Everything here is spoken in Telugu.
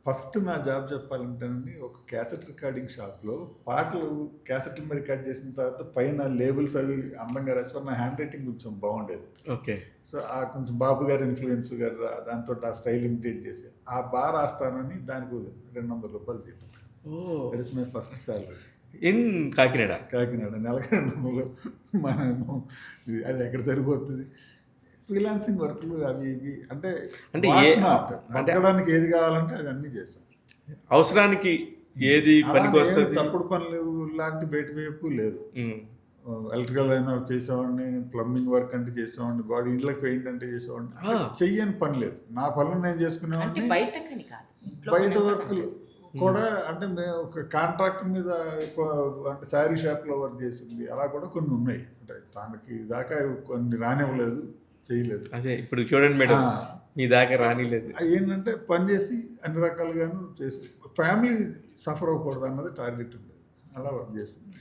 ఫస్ట్ నా జాబ్ చెప్పాలంటేనండి ఒక క్యాసెట్ రికార్డింగ్ షాప్‌లో పాటలు క్యాసెట్‌ల మీద రికార్డ్ చేసిన తర్వాత పైన లేబుల్స్ అవి అందంగా రాసేవారు. నా హ్యాండ్ రైటింగ్ కొంచెం బాగుండేది. ఓకే. సో, ఆ కొంచెం బాబు గారి ఇన్‌ఫ్లూయన్స్ గారు దాంతోటి ఆ స్టైల్ ఇమిటేట్ చేసి, ఆ రాస్తానని దానికి రూ. 200 జీతం. Oh! That is my first salary. In Kakinada. Kakinada. నెలకి 200 మనము అది ఎక్కడ సరిపోతది. ఫ్రీలాన్సింగ్ వర్క్‌లు అవి ఇవి అంటే అంటే వాట్ నాట్ అంటే బతకడానికి ఏది కావాలంటే అది అన్నీ చేశాం. అవసరానికి ఏది అలానే ఏమి పనికొస్తది. తప్పుడు పనులు లాంటి బయట వైపు లేదు. హ్మ్. ఎలక్ట్రికల్ అయినా చేసేవాడిని, ప్లంబింగ్ వర్క్ అంటే చేసేవాడిని, గోడ ఇంట్లోకి పెయింట్ అంటే చేసేవాడిని. ఆ! అంటే చెయ్యని పని లేదు. నా పనులు నేను అంటే చేసుకునేవాడిని. బయటకని కాదు. ఇంట్లో బయట పనంతా తను వర్కులు చేసేది. కూడా అంటే మేము ఒక కాంట్రాక్ట్ మీద కొ అంటే శారీ షాప్‌లో వర్క్ చేసింది. అలా కూడా కొన్ని ఉన్నాయి. అంటే తనకి దాకా కొన్ని రానివ్వలేదు, చేయలేదు. అదే ఇప్పుడు చూడండి మేడం. ఆ! మీ దాకా రానీలేదు. ఏంటంటే పని చేసి అన్ని రకాలుగాను చేసి ఫ్యామిలీ సఫర్ అవ్వకూడదు అన్నది టార్గెట్ ఉండేది. అలా వర్క్ చేసింది.